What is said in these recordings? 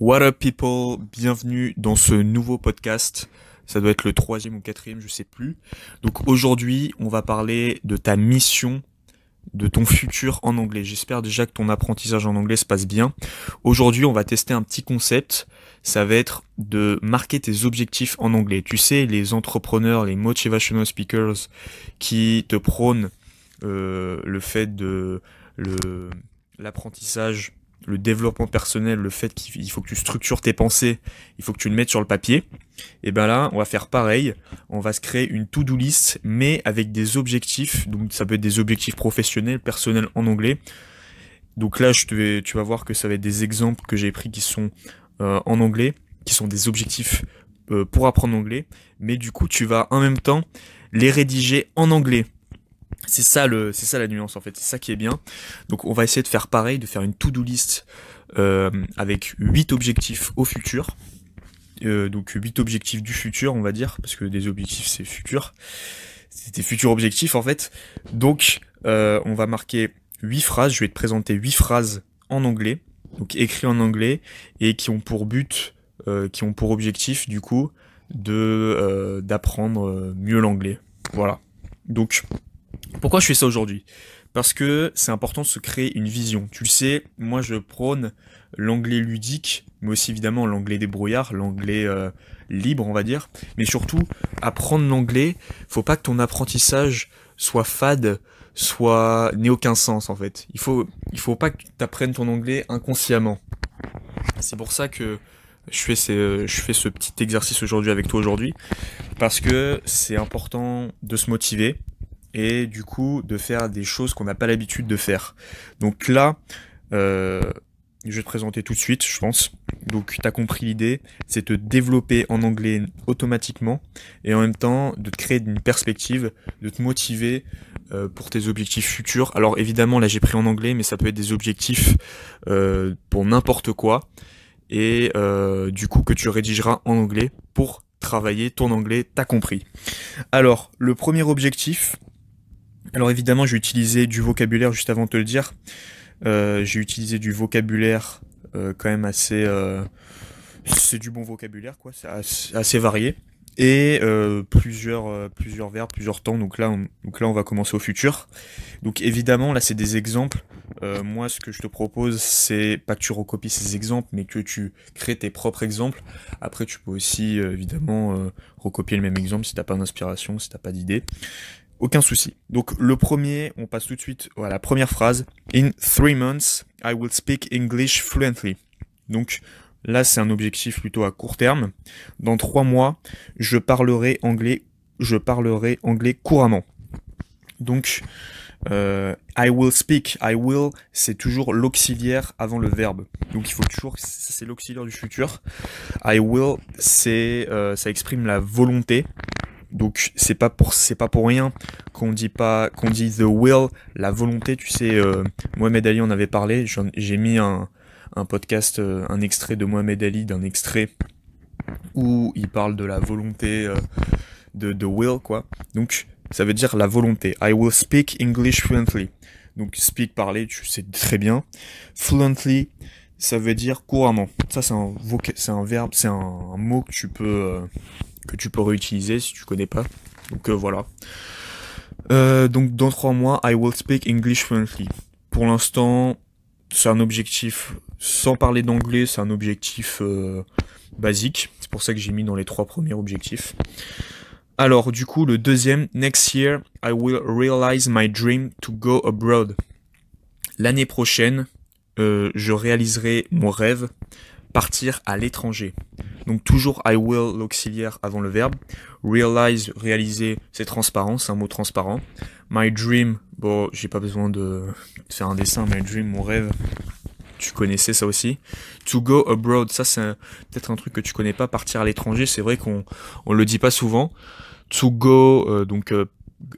What up people, bienvenue dans ce nouveau podcast. Ça doit être le 3e ou 4e, je sais plus. Donc aujourd'hui, on va parler de ta mission, de ton futur en anglais. J'espère déjà que ton apprentissage en anglais se passe bien. Aujourd'hui, on va tester un petit concept. Ça va être de marquer tes objectifs en anglais. Tu sais, les entrepreneurs, les motivational speakers qui te prônent le fait de l'apprentissage, le développement personnel, le fait qu'il faut que tu structures tes pensées, il faut que tu le mettes sur le papier. Et ben là, on va faire pareil. On va se créer une to-do list, mais avec des objectifs. Donc ça peut être des objectifs professionnels, personnels en anglais. Donc là, tu vas voir que ça va être des exemples que j'ai pris qui sont en anglais, qui sont des objectifs pour apprendre l'anglais. Mais du coup, tu vas en même temps les rédiger en anglais. C'est ça la nuance en fait, c'est ça qui est bien. Donc on va essayer de faire pareil, de faire une to-do list avec 8 objectifs au futur. Donc 8 objectifs du futur on va dire, parce que des objectifs c'est futur. C'est des futurs objectifs en fait. Donc on va marquer 8 phrases, je vais te présenter 8 phrases en anglais, donc écrites en anglais, et qui ont pour but, qui ont pour objectif du coup d'apprendre mieux l'anglais. Voilà. Donc pourquoi je fais ça aujourd'hui ? Parce que c'est important de se créer une vision. Tu le sais, moi je prône l'anglais ludique, mais aussi évidemment l'anglais débrouillard, l'anglais libre on va dire. Mais surtout, apprendre l'anglais, faut pas que ton apprentissage soit fade, n'ait aucun sens en fait. Il faut pas que tu apprennes ton anglais inconsciemment. C'est pour ça que je fais ce petit exercice aujourd'hui, parce que c'est important de se motiver, et du coup de faire des choses qu'on n'a pas l'habitude de faire. Donc là, je vais te présenter tout de suite, je pense. Donc tu as compris l'idée, c'est te développer en anglais automatiquement, et en même temps de te créer une perspective, de te motiver pour tes objectifs futurs. Alors évidemment là j'ai pris en anglais, mais ça peut être des objectifs pour n'importe quoi, et du coup que tu rédigeras en anglais pour travailler ton anglais, t'as compris. Alors le premier objectif, alors évidemment, j'ai utilisé du vocabulaire juste avant de te le dire. J'ai utilisé du vocabulaire quand même assez... c'est du bon vocabulaire, quoi. C'est assez varié. Et plusieurs verbes, plusieurs temps. Donc là, on va commencer au futur. Donc évidemment, là, c'est des exemples. Moi, ce que je te propose, c'est pas que tu recopies ces exemples, mais que tu crées tes propres exemples. Après, tu peux aussi, évidemment, recopier le même exemple si t'as pas d'inspiration, si t'as pas d'idée. Aucun souci. Donc le premier, on passe tout de suite à la première phrase. In 3 months, I will speak English fluently. Donc là, c'est un objectif plutôt à court terme. Dans 3 mois, je parlerai anglais couramment. Donc I will speak, I will, c'est toujours l'auxiliaire avant le verbe. Donc il faut toujours, c'est l'auxiliaire du futur. I will, ça exprime la volonté. Donc c'est pas pour rien qu'on dit the will, la volonté. Tu sais, Mohamed Ali en avait parlé. J'ai mis un podcast, un extrait de Mohamed Ali, d'un extrait où il parle de la volonté, de will quoi. Donc ça veut dire la volonté. I will speak English fluently. Donc speak, parler, tu sais très bien. Fluently, ça veut dire couramment. Ça c'est un verbe, c'est un mot que tu peux réutiliser si tu connais pas. Donc voilà. Donc dans 3 mois, I will speak English fluently. Pour l'instant, c'est un objectif, sans parler d'anglais, c'est un objectif basique. C'est pour ça que j'ai mis dans les 3 premiers objectifs. Alors du coup, le deuxième, next year, I will realize my dream to go abroad. L'année prochaine, je réaliserai mon rêve, partir à l'étranger. Donc toujours I will, l'auxiliaire avant le verbe. Realize, réaliser, c'est transparent, c'est un mot transparent. My dream, bon, j'ai pas besoin de faire un dessin. My dream, mon rêve, tu connaissais ça aussi. To go abroad, ça c'est peut-être un truc que tu connais pas, partir à l'étranger. C'est vrai qu'on le dit pas souvent. To go, donc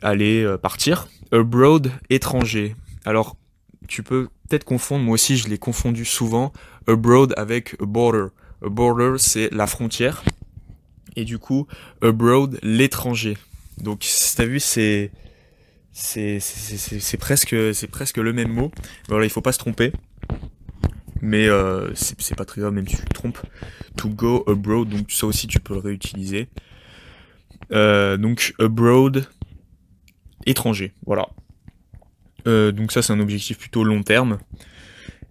aller, partir. Abroad, étranger. Alors tu peux peut-être confondre, moi aussi je l'ai confondu souvent, abroad avec a border. A border, c'est la frontière. Et du coup, abroad, l'étranger. Donc, t'as vu, c'est presque le même mot. Voilà, il faut pas se tromper. mais c'est pas très grave même si tu te trompes. To go abroad, donc ça aussi tu peux le réutiliser. Donc abroad, étranger, voilà. Donc ça c'est un objectif plutôt long terme.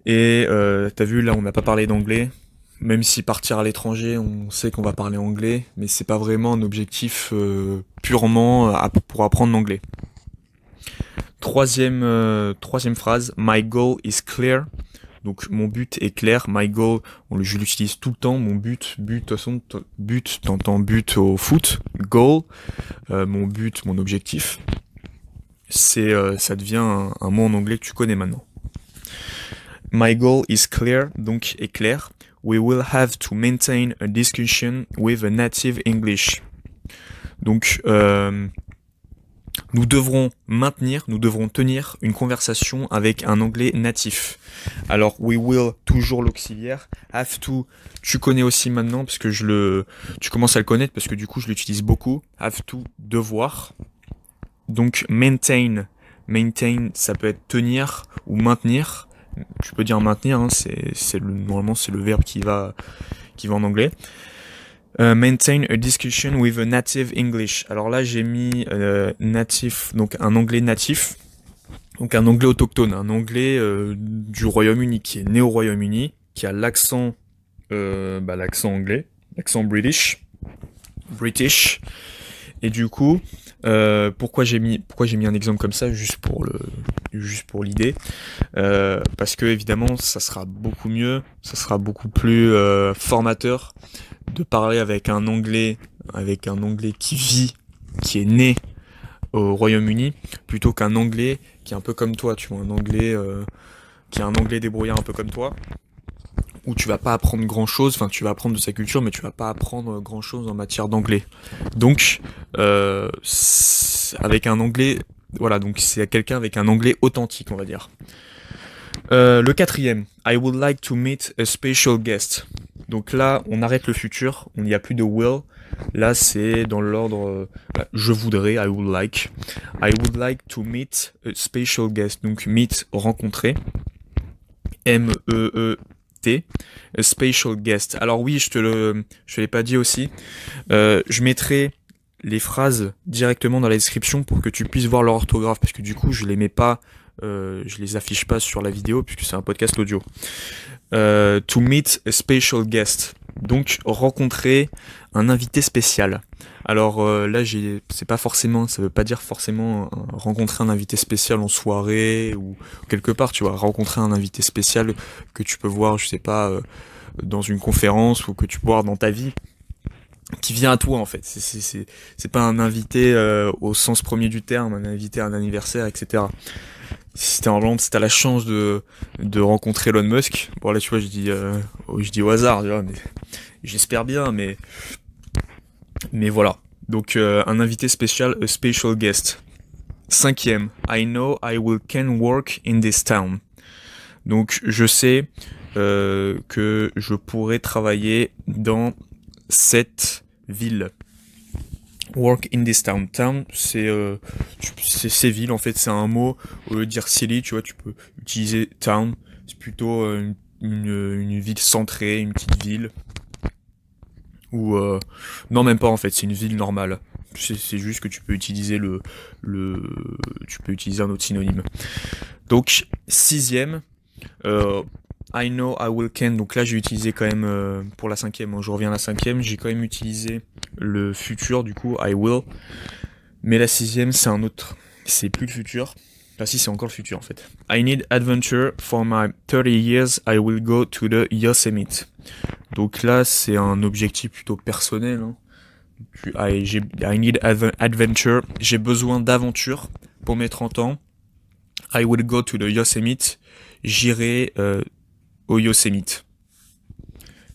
Et t'as vu là on n'a pas parlé d'anglais. Même si partir à l'étranger, on sait qu'on va parler anglais, mais c'est pas vraiment un objectif purement pour apprendre l'anglais. Troisième phrase, my goal is clear. Donc mon but est clair. My goal, je l'utilise tout le temps. Mon but, de toute façon, t'entends but au foot. Goal, mon but, mon objectif. Ça devient un mot en anglais que tu connais maintenant. My goal is clear, donc est clair. We will have to maintain a discussion with a native English. Donc, nous devrons tenir une conversation avec un anglais natif. Alors, we will, toujours l'auxiliaire. Have to, tu connais aussi maintenant, parce que tu commences à le connaître, parce que du coup, je l'utilise beaucoup. Have to, devoir. Donc, maintain, ça peut être tenir ou maintenir. Tu peux dire maintenir, hein, normalement c'est le verbe qui va en anglais. Maintain a discussion with a native English. Alors là j'ai mis natif, donc un anglais natif, donc un anglais autochtone, un anglais du Royaume-Uni, qui est né au Royaume-Uni, qui a l'accent anglais, l'accent British, et du coup pourquoi j'ai mis un exemple comme ça, juste pour l'idée, parce que évidemment ça sera beaucoup plus formateur de parler avec un anglais qui est né au Royaume-Uni, plutôt qu'un anglais qui est un peu comme toi, tu vois, un anglais qui est un anglais débrouillard un peu comme toi, où tu vas pas apprendre grand chose, enfin tu vas apprendre de sa culture, mais tu vas pas apprendre grand chose en matière d'anglais. Donc avec un anglais, voilà, donc c'est quelqu'un avec un anglais authentique, on va dire. Le quatrième, I would like to meet a special guest. Donc là, on arrête le futur, il n'y a plus de will. Là, c'est dans l'ordre je voudrais, I would like. I would like to meet a special guest. Donc meet, rencontrer. M-E-E-T. A special guest. Alors oui, je l'ai pas dit aussi. Je mettrai les phrases directement dans la description pour que tu puisses voir leur orthographe, parce que du coup, je les mets pas, je les affiche pas sur la vidéo puisque c'est un podcast audio. To meet a special guest. Donc rencontrer un invité spécial. Alors là ça veut pas dire forcément rencontrer un invité spécial en soirée ou quelque part, tu vois, rencontrer un invité spécial que tu peux voir, je sais pas, dans une conférence ou que tu peux voir dans ta vie, qui vient à toi en fait. C'est pas un invité au sens premier du terme, un invité à un anniversaire, etc. Si t'es en Hollande, si t'as la chance de rencontrer Elon Musk, bon là tu vois je dis au hasard, tu vois, mais j'espère bien, mais voilà. Donc un invité spécial, a special guest. Cinquième, I know I can work in this town. Donc je sais que je pourrais travailler dans cette ville. Work in this town. Town, c'est ville, en fait, c'est un mot, au lieu de dire city, tu vois, tu peux utiliser town, c'est plutôt une ville centrée, une petite ville. Ou non, même pas en fait, c'est une ville normale. C'est juste que tu peux utiliser tu peux utiliser un autre synonyme. Donc sixième, I know I will can. Donc là j'ai utilisé quand même pour la cinquième. Je reviens à la cinquième. J'ai quand même utilisé le futur du coup I will. Mais la sixième c'est un autre. C'est plus le futur. Ah si, c'est encore le futur en fait. I need adventure for my 30 years. I will go to the Yosemite. Donc là c'est un objectif plutôt personnel. Hein. I need adventure. J'ai besoin d'aventure pour mes 30 ans. I will go to the Yosemite. J'irai au Yosemite.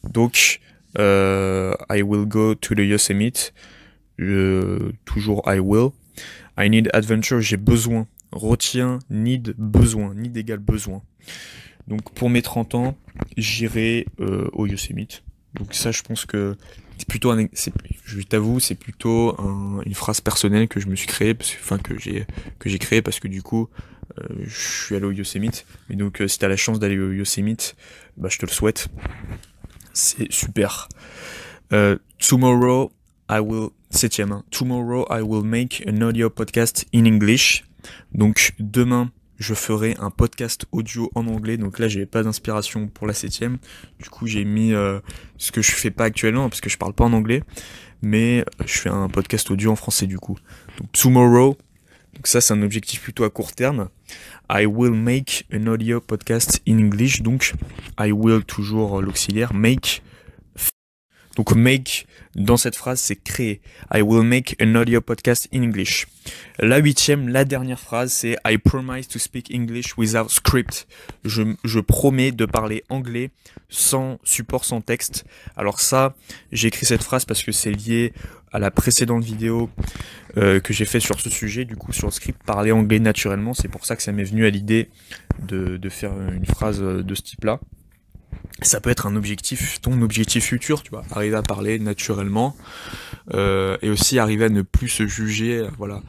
Donc, I will go to the Yosemite. Toujours I will. I need adventure, j'ai besoin. Retiens, need, besoin. Need égale besoin. Donc, pour mes 30 ans, j'irai au Yosemite. Donc ça, je pense que c'est plutôt je t'avoue, c'est plutôt une phrase personnelle que je me suis créée, que j'ai créée parce que du coup, je suis allé au Yosemite. Et donc, si t'as la chance d'aller au Yosemite, bah, je te le souhaite. C'est super. Tomorrow, septième, hein. Tomorrow, I will make an audio podcast in English. Donc, demain, je ferai un podcast audio en anglais. Donc là, j'avais pas d'inspiration pour la septième. Du coup, j'ai mis ce que je fais pas actuellement parce que je parle pas en anglais. Mais je fais un podcast audio en français du coup. Donc tomorrow, donc ça c'est un objectif plutôt à court terme. I will make an audio podcast in English. Donc I will, toujours l'auxiliaire, make. Donc make, dans cette phrase, c'est créer. I will make an audio podcast in English. La huitième, la dernière phrase, c'est I promise to speak English without script. Je promets de parler anglais sans support, sans texte. Alors ça, j'ai écrit cette phrase parce que c'est lié à la précédente vidéo que j'ai fait sur ce sujet, du coup sur le script, parler anglais naturellement. C'est pour ça que ça m'est venu à l'idée de faire une phrase de ce type-là. Ça peut être un objectif, ton objectif futur, tu vois, arriver à parler naturellement et aussi arriver à ne plus se juger. Voilà,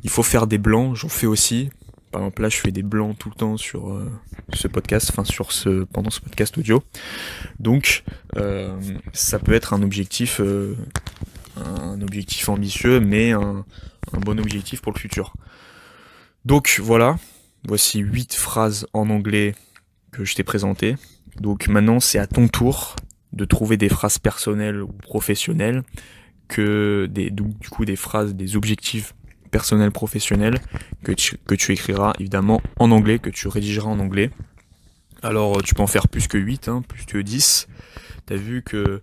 il faut faire des blancs, j'en fais aussi. Par exemple, là, je fais des blancs tout le temps sur ce podcast, enfin pendant ce podcast audio. Donc, ça peut être un objectif ambitieux, mais un bon objectif pour le futur. Donc voilà, voici 8 phrases en anglais que je t'ai présentées. Donc maintenant, c'est à ton tour de trouver des phrases personnelles ou professionnelles, des phrases, des objectifs personnels professionnels que tu écriras évidemment en anglais, que tu rédigeras en anglais. Alors tu peux en faire plus que 8, plus que 10. T'as vu que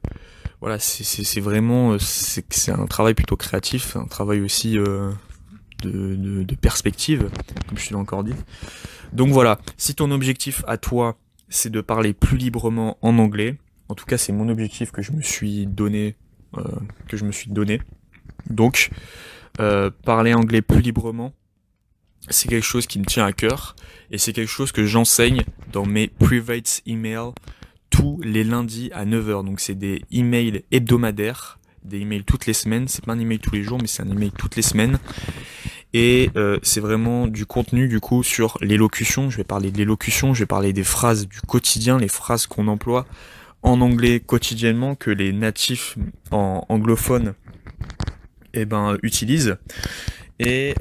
voilà, c'est vraiment c'est un travail plutôt créatif, un travail aussi de perspective, comme je te l'ai encore dit. Donc voilà, si ton objectif à toi c'est de parler plus librement en anglais, en tout cas c'est mon objectif que je me suis donné, donc parler anglais plus librement, c'est quelque chose qui me tient à cœur et c'est quelque chose que j'enseigne dans mes private emails tous les lundis à 9h. Donc c'est des emails hebdomadaires, des emails toutes les semaines, c'est pas un email tous les jours mais c'est un email toutes les semaines. Et c'est vraiment du contenu du coup sur l'élocution. Je vais parler de l'élocution, je vais parler des phrases du quotidien, les phrases qu'on emploie en anglais quotidiennement que les natifs anglophones utilisent. Et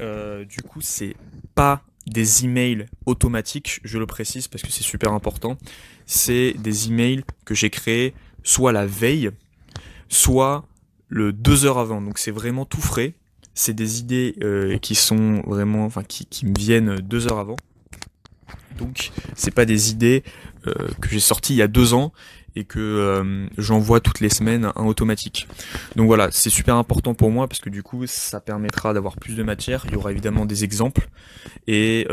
du coup c'est pas des emails automatiques, je le précise parce que c'est super important. C'est des emails que j'ai créés soit la veille, soit le 2 heures avant. Donc c'est vraiment tout frais. C'est des idées qui sont vraiment, qui me viennent 2 heures avant. Donc c'est pas des idées que j'ai sorties il y a 2 ans et que j'envoie toutes les semaines en automatique. Donc voilà, c'est super important pour moi parce que du coup ça permettra d'avoir plus de matière. Il y aura évidemment des exemples et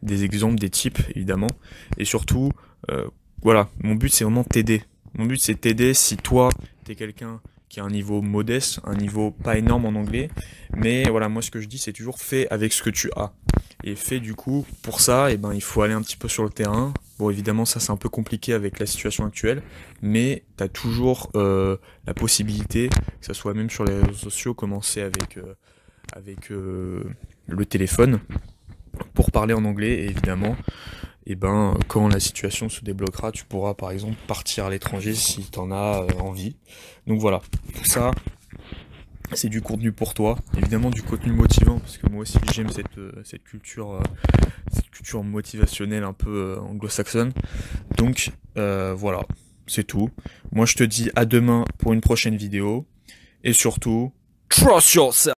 des types évidemment. Et surtout, voilà, mon but c'est vraiment t'aider. Mon but c'est t'aider si toi t'es quelqu'un qui a un niveau modeste, un niveau pas énorme en anglais, mais voilà, moi ce que je dis c'est toujours fais avec ce que tu as. Et fais du coup, pour ça, il faut aller un petit peu sur le terrain. Bon évidemment ça c'est un peu compliqué avec la situation actuelle, mais tu as toujours la possibilité, que ce soit même sur les réseaux sociaux, commencer avec le téléphone pour parler en anglais et évidemment quand la situation se débloquera, tu pourras par exemple partir à l'étranger si tu en as envie. Donc voilà, tout ça, c'est du contenu pour toi, évidemment du contenu motivant, parce que moi aussi j'aime cette culture motivationnelle un peu anglo-saxonne. Donc voilà, c'est tout. Moi je te dis à demain pour une prochaine vidéo, et surtout, trust yourself!